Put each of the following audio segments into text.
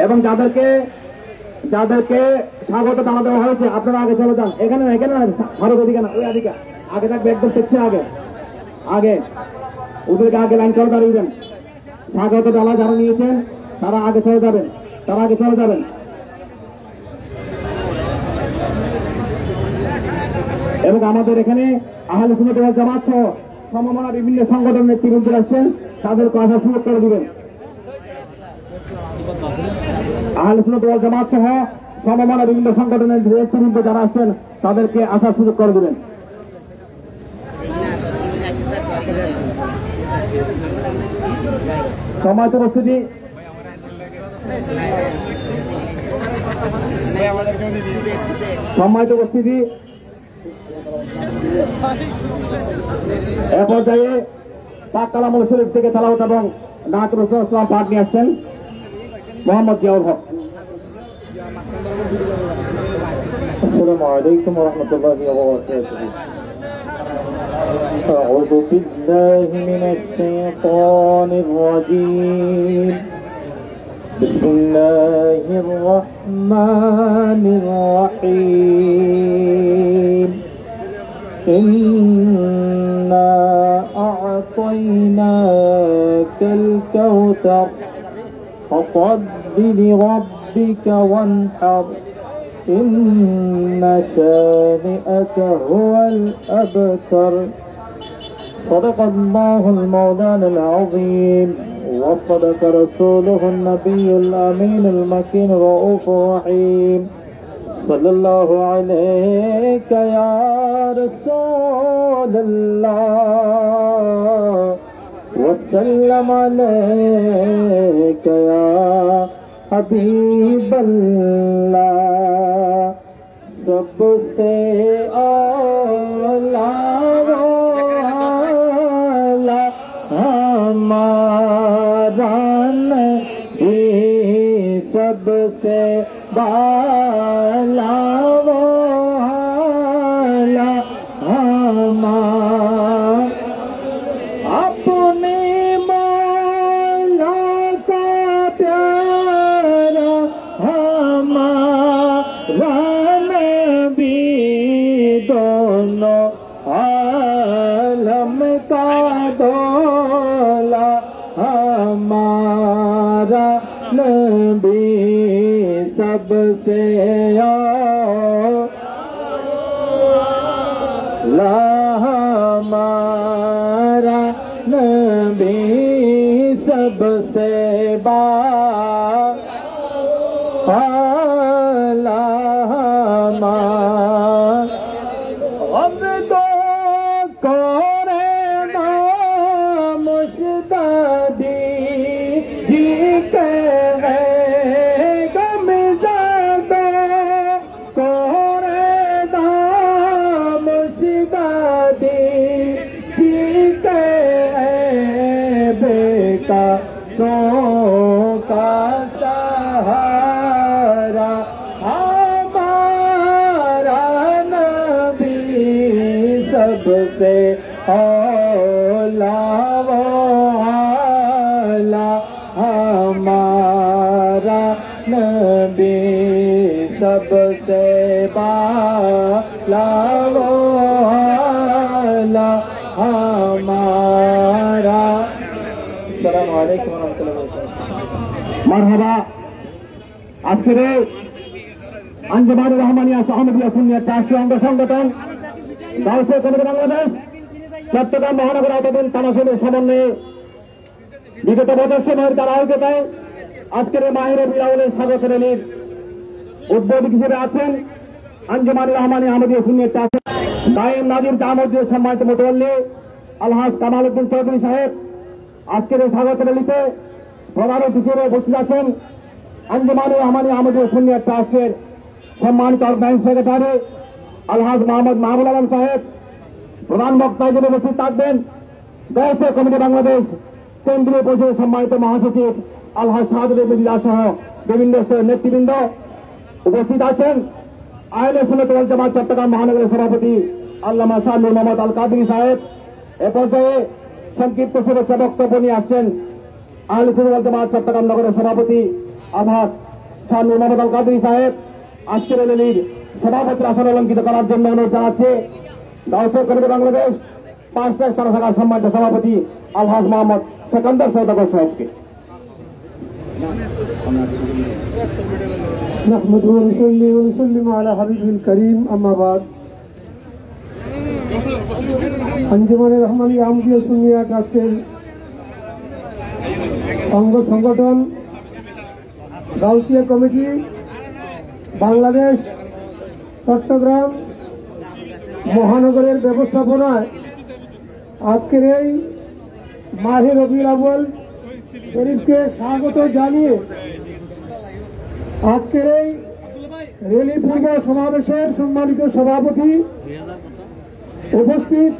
এবং যাদেরকে স্বাগত জানা দেওয়া হয়েছে আপনারা আগে চলে যান। এখানে ভারত ওদিকে না, ওই আদিকে আগে থাকবে, একদম দেখছে আগে ওদেরকে আগে লাইন চলে দাঁড়িয়েছেন। স্বাগত ডালা যারা নিয়েছেন তারা আগে চলে যাবেন। এবং আমাদের এখানে আহলে সুন্নাত ওয়াল জামাত সহ সমমনা বিভিন্ন সংগঠনের নেতৃবৃন্দ আছেন, তাদেরকে আসার সুযোগ করে দিবেন। আহলে সুন্নাত ওয়াল জামাত সহ সমমনা বিভিন্ন সংগঠনের নেতৃবৃন্দ যারা আছেন তাদেরকে আসার সুযোগ করে দিবেন। সম্মানিত উপস্থিতি, এ পর্যায়ে পাক কালামুল শরীফ থেকে তেলাওয়াত এবং নাত রাসূল সাল্লাল্লাহু আলাইহি ওয়াসাল্লাম পাঠ নিয়ে আসছেন মোহাম্মদ জিয়াউল হক। আসসালামু আলাইকুম ওয়া রাহমাতুল্লাহি ওয়া বারাকাতুহু। أعوذ بالله من الشيطان الرجيم. بسم الله الرحمن الرحيم. إنا أعطيناك الكوثر فصل لربك وانحر إن شانئك هو الأبتر. صدق الله المولان العظيم وصدق رسوله النبي الأمين المكين الرؤوف الرحيم. صلى الله عليك يا رسول الله وسلم عليك يا حبيب اللہ. سب سے اولا ہمارا نبی, سب سے بالا والا ہمارا اپنے مولا کا پیارا ہمارا نبی, دونوں عالم کا دولا ہمارا نبی, سب سے اولا ہمارا نبی, سب سے بالا ہمارا. ہم دو کوڑے نام مشتدی جی کے ہیں غم زدہ, کوڑے نام مشتدی جی کے ہیں بیٹا سو کا سہارا ہمارا نبی, سب سے اولا والا ہمارا نبی, سب سے بالا والا ہمارا. السلام علیکم ورحمۃ اللہ وبرکاتہ. মারহাবা. আজকের আঞ্জুমানুর রহমানিয়া আহমদিয়া সুন্নিয়ত রাষ্ট্রীয় অঙ্গ সংগঠন গাউসে কমিটি বাংলাদেশ চট্টগ্রাম মহানগর আওতাধীন তামাশালের সমন্বয়ে বিগত বছর সময়ের দ্বারা আয়োজিত আজকের মাহে রবিউল আউয়ালের স্বাগত র্যালির উদ্বোধক হিসেবে আছেন আঞ্জুমানুর রহমানিয়া আহমদিয়া সুন্নিয়ত রাষ্ট্রীয় দায়েম নাজির জামুদ্দিন সম্মানিত মুতাওয়াল্লি আলহাজ কামাল উদ্দিন চৌধুরী সাহেব. আজকের এই স্বাগত র্যালিতে প্রধান অতিথি হিসেবে উপস্থিত আছেন আঞ্জুমানুর রহমানিয়া আহমদিয়া সুন্নিয়ত ট্রাস্টের সম্মানিত অর্গানাইজিং সেক্রেটারি আলহাজ মোহাম্মদ মাহবুব আলম সাহেব. প্রধান বক্তা হিসেবে উপস্থিত থাকবেন গাউসে কমিটি বাংলাদেশ কেন্দ্রীয় পরিষদের সম্মানিত মহাসচিব আলহাজ শাহাদুল মিল্লাহ সহ বিভিন্ন স্তরের নেতৃবৃন্দ. উপস্থিত আছেন আহলে সুন্নাত ওয়াল জামাত চট্টগ্রাম মহানগরের সভাপতি আল্লামা শাহ নূর মোহাম্মদ আল কাদরি সাহেব. এ পর্যায়ে সংক্ষিপ্ত শুভেচ্ছা বক্তব্য নিয়ে আসছেন আহলে সুন্নাত ওয়াল জামাত চট্টগ্রাম নগরের সভাপতি আলহাজ শাহ নূর মোহাম্মদ আল কাদরি সাহেব আজকের র্যালির সভাপতির আসন অলঙ্কিত করার জন্য অনুরোধ জানাচ্ছে গাউসিয়া কমিটি বাংলাদেশ 5 তারা থাকার সম্মানিত সভাপতি আলহাজ মোহাম্মদ সেকান্দার সওদাগর সাহেবকে। نحمده ونصلي ونسلم على حبيبه الكريم أما بعد আঞ্জুমানে রহমানী আহমদিয়া সুন্নিয়া ট্রাস্টের অঙ্গ সংগঠন গাউসিয়া কমিটি বাংলাদেশ চট্টগ্রাম মহানগরের ব্যবস্থাপনায় আজকের এই মাহে রবিউল আউয়াল শরীফকে স্বাগত জানিয়ে আজকের এই র্যালি পূর্ব সমাবেশের সম্মানিত সভাপতি, উপস্থিত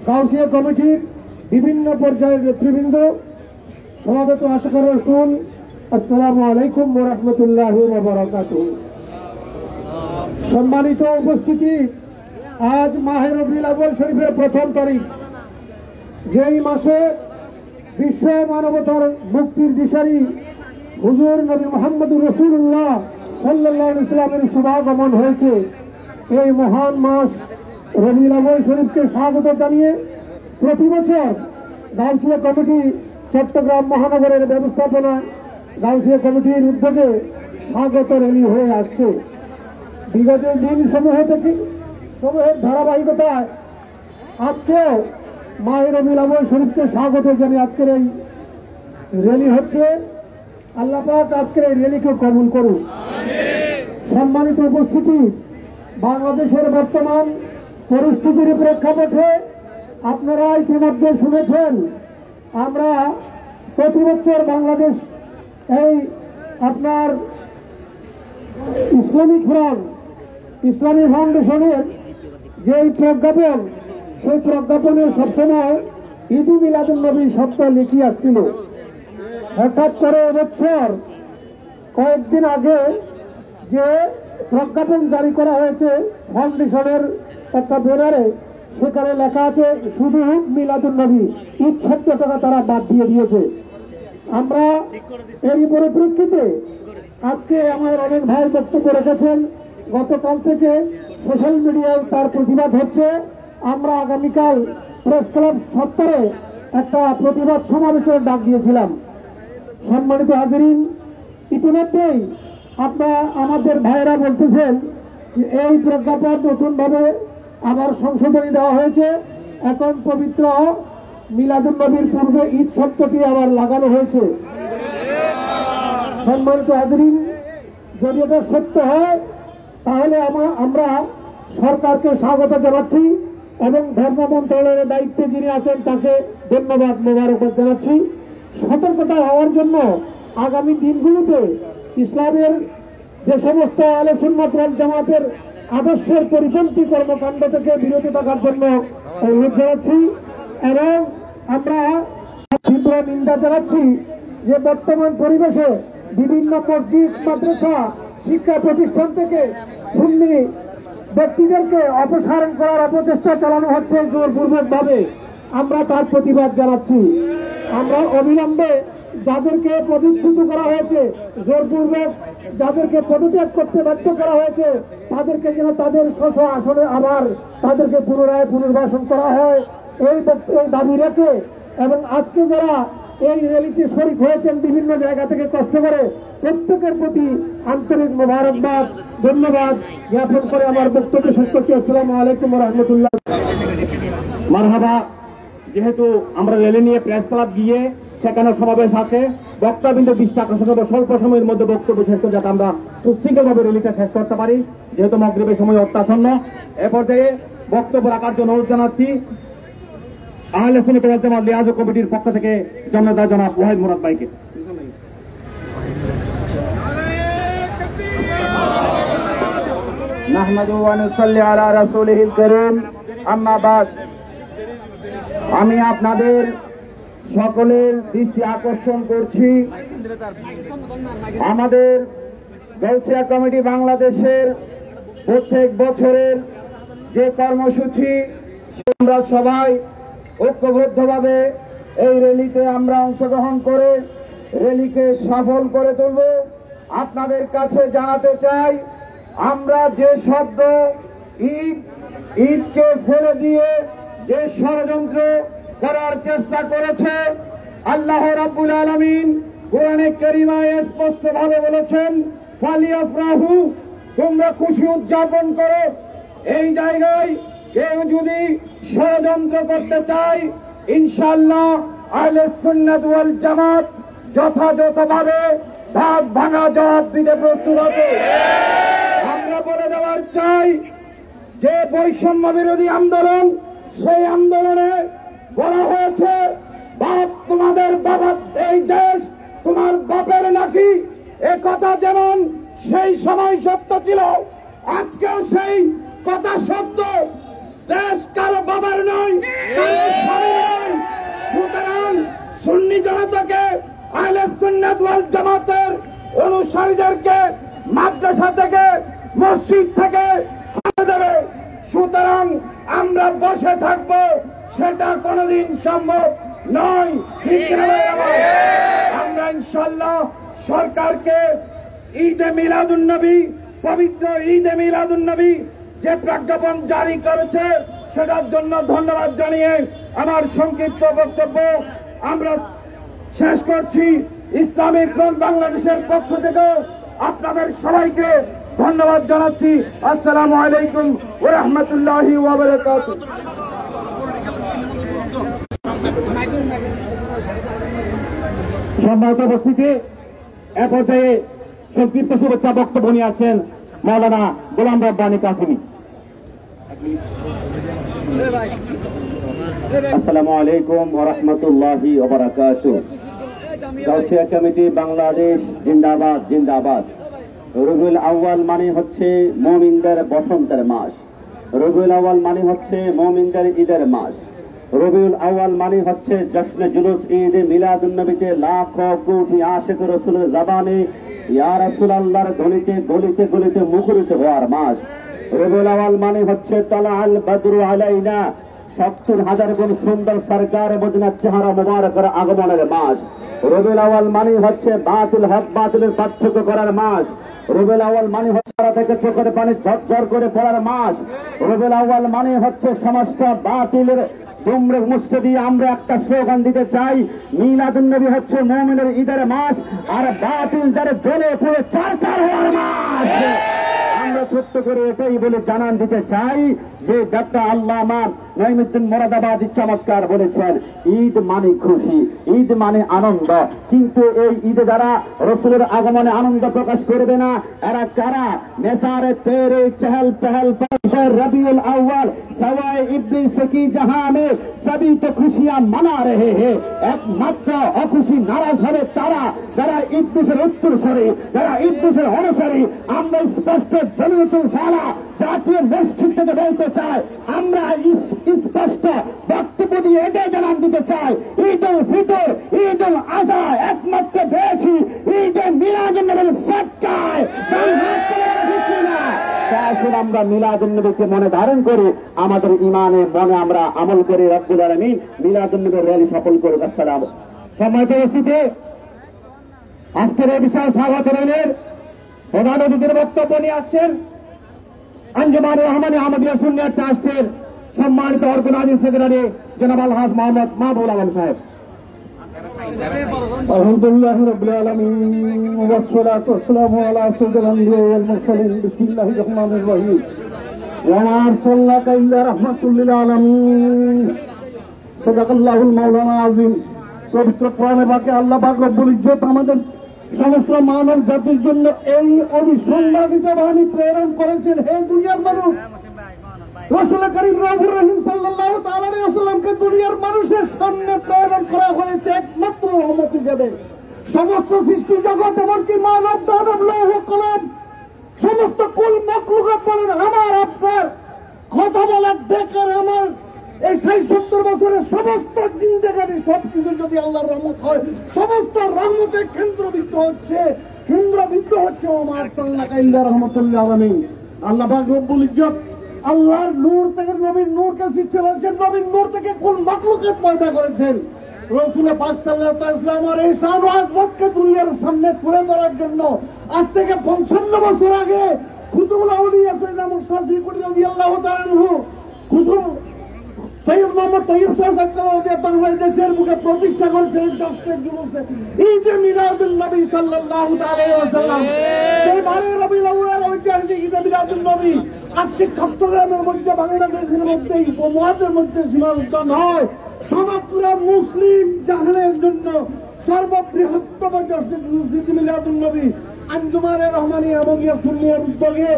গাউসিয়া কমিটির বিভিন্ন পর্যায়ের নেতৃবৃন্দ, সমাবেত আশিকার রাসূল, আসসালামু আলাইকুম ওয়া রাহমাতুল্লাহি ওয়া বারাকাতুহু। সম্মানিত উপস্থিতি, আজ মাহে রবিউল আউয়াল শরীফের প্রথম তারিখ, যেই মাসে বিশ্ব মানবতার মুক্তির দিশারি হুজুর নবী মুহাম্মদুর রাসূলুল্লাহ সাল্লাল্লাহু আলাইহি ওয়াসাল্লামের শুভাগমন হয়েছে। এই মহান মাস রবিউল আউয়াল শরীফকে স্বাগত জানিয়ে প্রতি বছর গাউসিয়া কমিটি চট্টগ্রাম মহানগরের ব্যবস্থাপনায় গাউসিয়া কমিটির উদ্যোগে স্বাগত র্যালি হয়ে আসছে। বিগত দিনসমূহের ধারাবাহিকতায় আজকেও মাহে রবিউল আউয়াল শরীফকে স্বাগত জানিয়ে আজকের এই র্যালি হচ্ছে। আল্লাহ পাক আজকের এই র্যালিকে কবুল করুন। সম্মানিত উপস্থিতি, বাংলাদেশের বর্তমান পরিস্থিতির প্রেক্ষাপটে আপনারা ইতিমধ্যে শুনেছেন, আমরা প্রতি বছর বাংলাদেশ এই আপনার ইসলামী ফাউন্ডেশনের যেই প্রজ্ঞাপন, সেই প্রজ্ঞাপনে সবসময় ঈদে মিলাদুন নবী শব্দ লিখি আসছিল। হঠাৎ করে এবছর কয়েকদিন আগে যে প্রজ্ঞাপন জারি করা হয়েছে ফাউন্ডেশনের একটা ব্যানারে, সেখানে লেখা আছে শুধু মিলাদুন নবী, ঈদ শব্দটা তারা বাদ দিয়ে দিয়েছে। আমরা এরই পরিপ্রেক্ষিতে আজকে আমার অনেক ভাই বক্তব্য রেখেছেন, গতকাল থেকে সোশ্যাল মিডিয়ায় তার প্রতিবাদ হচ্ছে। আমরা আগামীকাল প্রেস ক্লাব চত্বরে একটা প্রতিবাদ সমাবেশের ডাক দিয়েছিলাম। সম্মানিত হাজিরিন, ইতিমধ্যেই আমাদের ভাইয়েরা বলতেছেন যে এই প্রজ্ঞাপন নতুনভাবে আবার সংশোধনী দেওয়া হয়েছে। এখন পবিত্র মিলাদুন নবীর পূর্বে ঈদ শব্দটি আবার লাগানো হয়েছে। সম্মানিত হাজিরিন, যদি এটা সত্য হয় তাহলে আমরা সরকারকে স্বাগত জানাচ্ছি এবং ধর্ম মন্ত্রণালয়ের দায়িত্বে যিনি আছেন তাকে ধন্যবাদ, মোবারকবাদ জানাচ্ছি। সতর্কতা হওয়ার জন্য আগামী দিনগুলোতে ইসলামের যে সমস্ত আহলে সুন্নাত ওয়াল জামাতের আদর্শের পরিপন্থী কর্মকাণ্ড থেকে বিরত থাকার জন্য অনুরোধ জানাচ্ছি এবং আমরা তীব্র নিন্দা জানাচ্ছি যে বর্তমান পরিবেশে বিভিন্ন মসজিদ, মাদ্রাসা, শিক্ষা প্রতিষ্ঠান থেকে সুন্নি ব্যক্তিদেরকে অপসারণ করার অপচেষ্টা চালানো হচ্ছে জোরপূর্বকভাবে। আমরা তার প্রতিবাদ জানাচ্ছি। আমরা অবিলম্বে যাদেরকে পদচ্যুত করা হয়েছে, জোরপূর্বক যাদেরকে পদত্যাগ করতে বাধ্য করা হয়েছে, তাদেরকে যেন তাদের স্ব আসনে আবার তাদেরকে পুনরায় পুনর্বাসন করা হয়, এই দাবি রেখে এবং আজকে যারা এই র্যালিতে শরীক হয়েছেন বিভিন্ন জায়গা থেকে কষ্ট করে, প্রত্যেকের প্রতি আন্তরিক মোবারকবাদ, ধন্যবাদ জ্ঞাপন করে আমার বক্তব্য শেষ করছি। আসসালামু আলাইকুম ওয়া রাহমাতুল্লাহ। মারহাবা। যেহেতু আমরা র্যালি নিয়ে প্রেস ক্লাব গিয়ে সেখানে সমাবেশ আছে, বক্তাবৃন্দের দৃষ্টি আকর্ষণ করবো স্বল্প সময়ের মধ্যে বক্তব্য শেষ করে যাতে আমরা সুশৃঙ্খলভাবে র্যালিটা শেষ করতে পারি, যেহেতু মাগরিবের সময় অত্যাসন্ন। এ পর্যায়ে বক্তব্য রাখার জন্য অনুরোধ জানাচ্ছি আহলে সুন্নাত ওয়াল জামাত লিয়াজ কমিটির পক্ষ থেকে জননেতা জনাব ওয়াহিদ মুরাদ ভাইকে। নাহমাদু ওয়া নুসাল্লি আলা রাসূলিহিল কারীম, আম্মা বাদ। আমি আপনাদের সকলের দৃষ্টি আকর্ষণ করছি আমাদের গাউসিয়া কমিটি বাংলাদেশের প্রত্যেক বছরের যে কর্মসূচি, আমরা সবাই ঐক্যবদ্ধভাবে এই র্যালিতে আমরা অংশগ্রহণ করে র্যালিকে সফল করে তুলব। আপনাদের কাছে জানাতে চাই, আমরা যে শব্দ ঈদকে ফেলে দিয়ে যে ষড়যন্ত্র করার চেষ্টা করেছে, আল্লাহ রাব্বুল আলামিন কোরআনে কারিমায় স্পষ্টভাবে বলেছেন, ফালিয়াফরাহু, তোমরা খুশি উদযাপন করো। এই জায়গায় কেউ যদি ষড়যন্ত্র করতে চায়, ইনশাআল্লাহ আহলে সুন্নাত ওয়াল জামাত যথাযথভাবে ভাগ ভাঙা জবাব দিতে প্রস্তুত আছে। আমরা বলে দেওয়ার চাই যে বৈষম্য বিরোধী আন্দোলন, সেই আন্দোলনে বলা হয়েছে, বাপ তোমাদের বাবার এই দেশ তোমার বাপের নাকি, এ কথা যেমন সেই সময় সত্য ছিল, আজকেও সেই কথা সত্য। দেশ কারো বাবার নয়, কারো স্বামীর নয়। সুতরাং সুন্নি জনতাকে, আহলে সুন্নাত ওয়াল জামাতের অনুসারীদেরকে মাদ্রাসা থেকে, মসজিদ থেকে হারিয়ে দেবে। সুতরাং আমরা বসে থাকবো, সেটা কোনোদিন সম্ভব নয়। ঠিক না ভাই আমার? আমরা ইনশাআল্লাহ সরকারকে ঈদে মিলাদুন নবী, পবিত্র ঈদে মিলাদুন নবী যে প্রজ্ঞাপন জারি করেছে, সেটার জন্য ধন্যবাদ জানিয়ে আমার সংক্ষিপ্ত বক্তব্য আমরা শেষ করছি। ইসলামিক ফ্রন্ট বাংলাদেশের পক্ষ থেকে আপনাদের সবাইকে ধন্যবাদ জানাচ্ছি। আসসালামু আলাইকুম ওয়া রাহমাতুল্লাহি ওয়া বারাকাতুহু। সম্মানিত উপস্থিতি, এ পর্যায়ে সংক্ষিপ্ত শুভেচ্ছা বক্তব্য নিয়ে আছেন মাওলানা গোলাম রব্বানী কাসিমি। আসসালামু আলাইকুম ওয়া রাহমাতুল্লাহি ওয়া বারাকাতুহু। গাউসিয়া কমিটি বাংলাদেশ জিন্দাবাদ জিন্দাবাদ। রবিউল আউয়াল মানে হচ্ছে মুমিনদের বসন্তের মাস। রবিউল আউয়াল মানে হচ্ছে মুমিনদের ঈদের মাস। রবিউল আউয়াল মানে হচ্ছে জশ্নে জুলুস ঈদ মিলাদুন নবীতে লাখো কোটি আশিক রাসূলের জবানে ইয়া রাসূলুল্লাহর ধ্বনিতে গলিতে গলিতে মুখরিত হওয়ার মাস। রবিউল আউয়াল মানে হচ্ছে তালাআল বদরু আলাইনা, 70,000 গুণ সুন্দর সরকার মদিনার চেহারা মুবারকের আগমনের মাস। রবিউল আউয়াল মানে হচ্ছে বাতিল হক বাতিলের পার্থক্য করার মাস। রবিউল আউয়াল মানে হচ্ছে থেকে চোখের পানি ঝরঝর করে পড়ার মাস। রবিউল আউয়াল মানে হচ্ছে সমস্ত বাতিলের দুমড়ে মুছতে দিয়ে আমরা একটা স্লোগান দিতে চাই, মিলাদুন নবী হচ্ছে মুমিনের ঈদের মাস, আর বাতিল যারা জ্বলে পুড়ে চারচার হওয়ার মাস। আমরা ছোট্ট করে এটাই বলে জানান দিতে চাই যে ডাক্তার আল্লামা নঈমুদ্দিন মুরাদাবাদী চমৎকার বলেছেন, ঈদ মানে খুশি, ঈদ মানে আনন্দ। কিন্তু এই ঈদে যারা রসুলের আগমনে আনন্দ প্রকাশ করবে না, এরা কারা? নেসারে তেরে চহল পহল पर रबीउल अव्वल सवाए इब्लिस की जहां में सभी तो खुशियां मना रहे हैं। একমাত্র অখুশি নারাজ হবে তারা যারা ইবলিসের উত্তরসূরি, যারা ইবলিসের অনুসারী। আমরা স্পষ্ট জমিয়তুল ফালা জাতীয় মসজিদ থেকে বলতে চাই, আমরা স্পষ্ট বক্তব্য দিয়ে এটাই জানান দিতে চাই, ঈদ উল ফিতর, ঈদ উল আজহা একমাত্র পেয়েছি ঈদে মিলাদুন নবীর সদকায়। আসুন আমরা মিলাদুন নবীকে মনে ধারণ করে আমাদের ইমানে মনে আমরা আমল করে রব্বুল আলামিন মিলাদুন নবীর র্যালি সফল করুক। আসসালাম। সম্মানিত উপস্থিতি, আজকের এই বিশাল স্বাগত র্যালির প্রধান অতিথির বক্তব্য নিয়ে আসছেন আঞ্জুমান রহমানী আহমদিয়া সুন্নিয়ত ট্রাস্টের সম্মানিত অর্গানাইজিং সেক্রেটারি জনাব আলহাজ মোহাম্মদ মাহবুব আলম সাহেব। আলহামদুলিল্লাহ রাব্বিল আলামিন ওয়া সলাতু ওয়াসসালামু আলা সাইয়্যিদিল আমবিয়া ওয়াল মুরসালিন বিসমিল্লাহির রহমানির রহিম ওয়া মা আরসালনাকা ইল্লা রাহমাতুল লিল আলামিন সাদাকাল্লাহুল মাওলানা আযীম। পবিত্র কোরআনে পাকে আল্লাহ পাক রব্বুল ইজ্জত আমাদের সমস্ত মানব জাতির জন্য এই অবিসংবাদিত বাণী প্রেরণ করেছেন, হে দুনিয়ার মানুষ, রাসূল করিম রাসূল রহিম সাল্লাল্লাহু তাআলা আলাইহি ওয়াসাল্লামকে দুনিয়ার মানুষের সামনে প্রেরণ করা হয়েছে একমাত্র রহমত হিসেবে। সমস্ত সৃষ্টি জগৎ এমনকি মানব দানব লৌহ কলম সমস্ত কুল মখলুকাত বলেন আমার আপনার কথা বলার বেকার। আমার এই ৬৭ বছরের সমস্ত জিন্দেগানি সবকিছু যদি আল্লাহর রহমত হয়, সমস্ত রহমতে কেন্দ্রবিন্দু হচ্ছে আমার সাল্লাল্লাহু আলাইহি রাহমাতুল লিল আলামিন। আল্লাহ পাক রব্বুল ইজ্জত আল্লাহর নূর থেকে নবীর নূরকে সৃষ্টি করেছেন, নবীর নূর থেকে কুল মাখলুকাত পয়দা করেছেন। রসুল পাক সাল্লাল্লাহু আলাইহি ওয়াসাল্লামের এই শান ও আযমতকে দুনিয়ার সামনে তুলে ধরার জন্য আজ থেকে 55 বছর আগে কুতুবুল আউলিয়া সৈয়দ মুহম্মদ শফিকুর রাদিয়াল্লাহু তাআলা আনহু কুতুব সৈয়দ মোহাম্মদ তৈয়ব সাহেব দেশের মুখে প্রতিষ্ঠা করেছেন দশটা জুলুসে ঈদ মিলাদুন নবী সাল্লাল্লাহু আলাইহি ওয়াসাল্লাম। সেই 12 রবিউল আউয়াল ঐতিহাসিক ঈদ মিলাদুন নবী আজকে চট্টগ্রামের মধ্যে বাংলাদেশের মধ্যে উপমহাদেশের মধ্যে সীমাবদ্ধ নয়, সমগ্র মুসলিম জাহানের জন্য সর্ববৃহত্তম ঈদ মিলাদুন নবী আঞ্জুমানে রহমানিয়া মগিয়া সুন্নিয়ার উদ্যোগে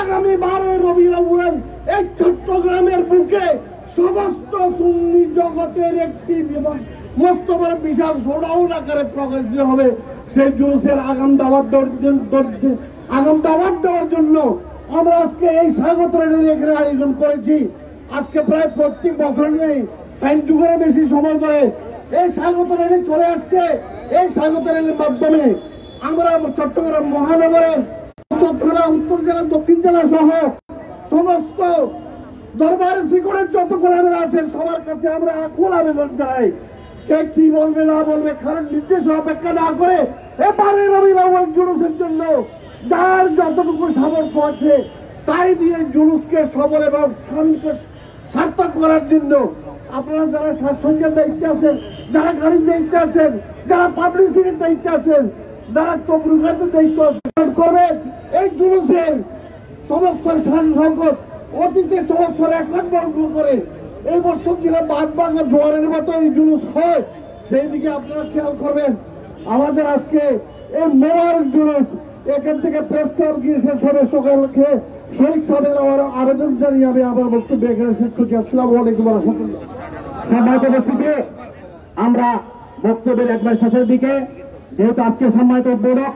আগামী 12 রবিউল আউয়াল এই চট্টগ্রামের বুকে সমস্ত সুন্নি জগতের একটি মস্ত বড় বিশাল শোডাউন আকারে প্রকাশিত হবে। সেই জুলুসের আগাম দাওয়াত দেওয়ার জন্য আমরা আজকে এই স্বাগত র্যালি এখানে আয়োজন করেছি। আজকে প্রায় প্রত্যেক বছর নেই 60 যুগের বেশি সময় ধরে এই স্বাগত র্যালি চলে আসছে। এই স্বাগত র্যালির মাধ্যমে আমরা চট্টগ্রাম মহানগরের থানা, উত্তর জেলা, দক্ষিণ জেলা সহ সমস্ত দরবারের শিকড়ের যত গোলামেরা আছেন সবার কাছে আমরা আকুল আবেদন জানাই, কে কি বলবে না বলবে কারণ নির্দেশ অপেক্ষা না করে এবারে রবিউল আউয়াল জুলুসের জন্য যার যতটুকু সামর্থ্য আছে তাই দিয়ে জুলুসকে সবল এবং সার্থক করার জন্য আপনারা যারা শাসনের দায়িত্বে আছেন, যারা গাড়ির দায়িত্বে আছেন, যারা পাবলিসিটির দায়িত্বে আছেন, যারা তবরুকের দায়িত্ব করবেন, এই জুলুসের সমস্ত সংকট অতীতে সমস্ত রেকর্ড বন্ধ করে এই বছর দিলে বাদ বাংলা জোয়ারের মতো এই জুলুস হয়, সেই দিকে আপনারা খেয়াল করবেন। আমাদের আজকে এই মোবারক জুলুস এখান থেকে প্রেস ক্লাব গিয়েছে সবে সকালকে শরীফ সাহেবের আমার আবেদন জানিয়ে আমি আমার বক্তব্য এখানে শেষ করছি। আসসালামু আলাইকুম ওয়া রাহমাতুল্লাহ। সম্মানিত উপস্থিতি, আমরা বক্তব্যের একবার শেষের দিকে, যেহেতু আজকে সম্মানিত উদ্বোধক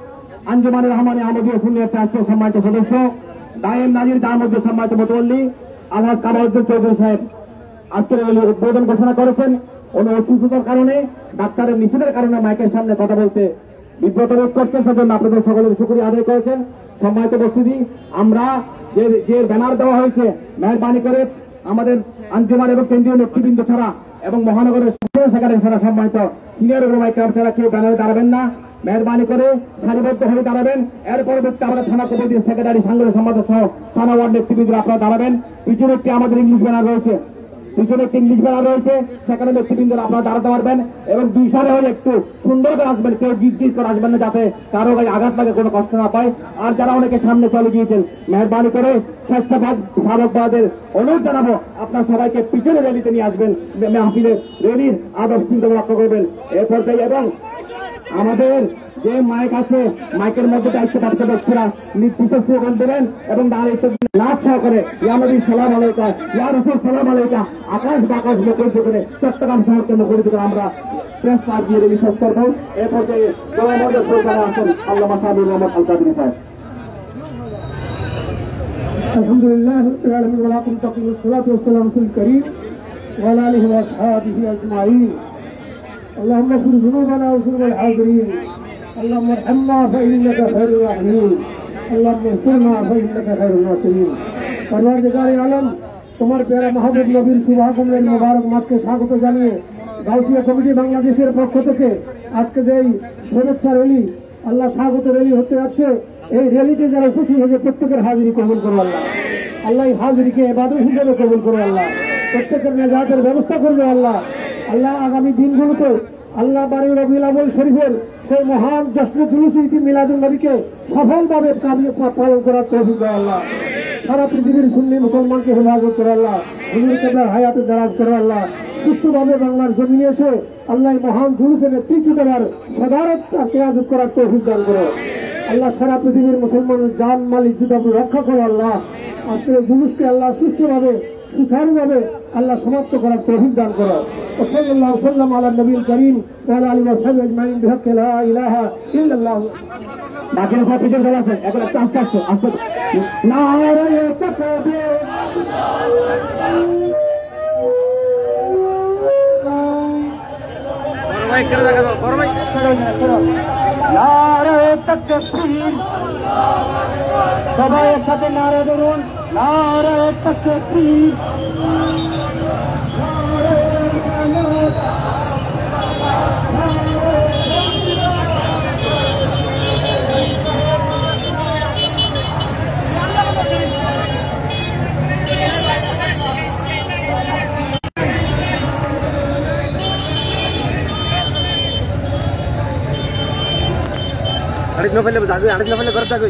আঞ্জুমানে রহমানি আহমদিয়া সুন্নিয়াত ট্রাস্টের সম্মানিত সদস্য দায়েম নাজির, যার মধ্যে সম্মানিত মুতওয়াল্লি আলহাজ কামালউদ্দিন চৌধুরী সাহেব আজকের উদ্বোধন ঘোষণা করেছেন। উনি অসুস্থতার কারণে, ডাক্তারের নিষেধের কারণে মাইকের সামনে কথা বলতে বিব্রত বোধ করছেন, সেজন্য আপনাদের সকলের শুকরিয়া আদায় করেছেন। সম্মানিত উপস্থিতি, আমরা যে ব্যানার দেওয়া হয়েছে মেহরবানি করে আমাদের আঞ্জুমান এবং কেন্দ্রীয় নেতৃবৃন্দ ছাড়া এবং মহানগরের সেক্রেটারি ছাড়া সম্মানিত সিনিয়র ওলামায়ে কেরাম ছাড়া কেউ ব্যানারে দাঁড়াবেন না, মেহরবানি করে সারিবদ্ধ হয়ে দাঁড়াবেন। এর পরবর্তী আমরা থানা কমিটির সেক্রেটারি, সাংগঠনিক সম্পাদক সহ থানা ওয়ার্ড নেতৃবৃন্দ আপনারা দাঁড়াবেন। পিছনে একটি আমাদের ইংলিশ ব্যানার রয়েছে, সেখানে নেতৃবৃন্দরা আপনারা দাঁড়াতে পারবেন এবং দুই সারে হয়ে একটু সুন্দর করে আসবেন, কেউ জিজ্ঞেস করে আসবেন না যাতে কারো গায়ে আঘাত লাগে, কোনো কষ্ট না পায়। আর যারা অনেকে সামনে চলে গিয়েছেন মেহরবানি করে স্বেচ্ছাবাদ সাধকবাদের অনুরোধ জানাবো আপনার সবাইকে পিছনে র্যালিতে নিয়ে আসবেন, মাহফিলের র্যালির আদর্শ শৃঙ্খলা রক্ষা করবেন এ পর্যায়ে। এবং আমাদের যে মাইক আছে মাইকের মধ্যে দায়িত্বপ্রাপ্ত ব্যক্তিরা নির্দিষ্ট স্লোগান দেবেন এবং দাঁড়িয়ে লাভ সহকারে ইয়ানবী সালাম আলাইকা, ইয়া রাসূল সালাম আলাইকা আকাশ বাকাশ মুখরিত করে চট্টগ্রাম শহরকে মুখরিত করে আমরা প্রেস ক্লাব দিয়ে রেলি শেষ করবো। এ পর্যায়ে আমাদের সরকারে আছেন আল্লামা সাবির মোহাম্মদ আল কাদরি সাহেব। আলহামদুলিল্লাহ রাব্বিল আলামিন ওয়া লাকুম তাকিমুস সালাতু ওয়াস সালামু আলাল কারীম ওয়া আলা আলিহি ওয়া আসহাবিহি আজমাইন। আল্লাহুম্মা ইগফির যুনুবানা ওয়া যুনুবাল হাযিরিন, আল্লাহুম্মা আরহামনা ফাইন্নাকা খায়রুর রাহিমিন, আল্লাহুম্মা ইগফিরনা ফাইন্নাকা খায়রুন নাসিরিন। পরওয়ারদিগারে আলম, তোমার প্যারা মাহবুব নবীর শুভাগমনের মোবারক মাসকে স্বাগত জানিয়ে গাউসিয়া কমিটি বাংলাদেশের পক্ষ থেকে আজকে যেই শুভেচ্ছা র্যালি, আল্লাহ স্বাগত র্যালি হতে যাচ্ছে, এই র্যালিতে যারা উপস্থিত হয়েছে প্রত্যেকের হাজিরি কবুল করো আল্লাহ। আল্লাহ এই হাজিরিকে ইবাদত হিসেবে কবুল করো আল্লাহ, প্রত্যেকের নেজাতের ব্যবস্থা করবে আল্লাহ। আল্লাহ আগামী দিনগুলোতে আল্লাহ 12 রবিউল আউয়াল শরীফের সেই মহান জশ্নে জুলুস ঈদ মিলাদুন নবীকে সফলভাবে পালন করার তৌফিক দাও আল্লাহ। সারা পৃথিবীর সুন্নি মুসলমানকে হেফাজত করে আল্লাহ, হুজুর কেবলার হায়াতে দারাজ করে আল্লাহ। সুস্থভাবে বাংলার জমিনে এসে আল্লাহ মহান জুলুসের নেতৃত্ব দেওয়ার সদারত কিয়াদত করার তৌফিক দান করো আল্লাহ। সারা পৃথিবীর মুসলমানের জান মাল ইজ্জত রক্ষা করো আল্লাহ। আজকের জুলুসকে আল্লাহ সুস্থভাবে সুচারুভাবে আল্লাহ সমাপ্ত করার তৌফিক দান করো। সাল্লাল্লাহু সাল্লাম আলা নবীল করিম ওয়া আলা আলিহি ওয়া সাহবিহি আজমাইন বিহাক্কি লা ইলাহা ইল্লাল্লাহ। বাকি সব পিছনে চলে আসেন, এখন একটু আস্তে আস্তে আস্তে। নারায়ে তাকবীর, নারায়ে তাকবীর, সবাই একসাথে নারা ধরুন, নারায়ে তাকবীর। আরেক নফেলে যাবে আরেক নফেলে করে যাবে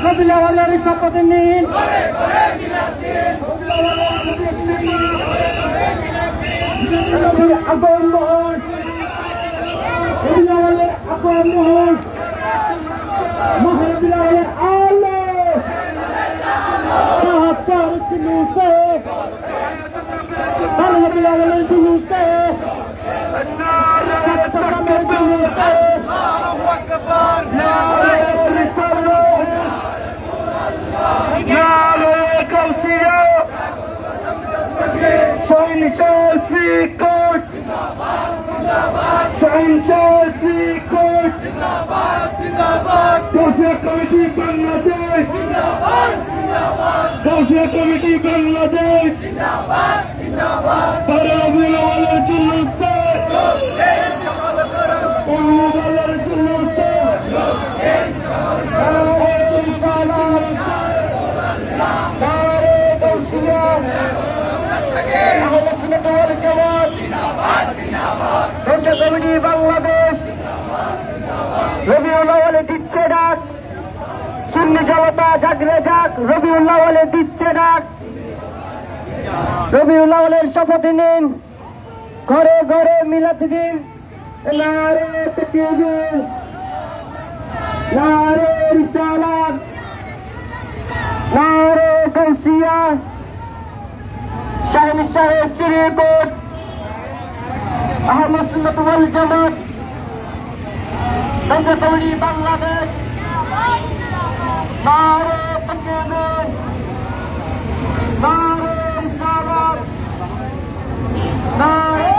রবিউল শপথ নিন আগমন রবিউল আগমন মহারবিউল আলো সাহাবার জুলুসে রবিউল জুলুসে কমিটি বাংলাদেশ কমিটি বাংলাদেশ রবিউল আওয়ালের জুলুসে কমিটি বাংলাদেশ রবিউল আওয়ালে দিচ্ছে ডাক সুন্নি জনতা জাগরে যাক রবিউল আওয়ালে দিচ্ছে ডাক রবিউল আওয়ালের শপথ নিন ঘরে ঘরে মিলাদ দিন নারে তাকবীর নারে রিসালাত নারে গাউসিয়া শাহ শ্রীকোট আহমদ সুন্নাত ওয়াল জামাত কমিটি বাংলাদেশ নারে তাকবীর নারে রিসালাত নারে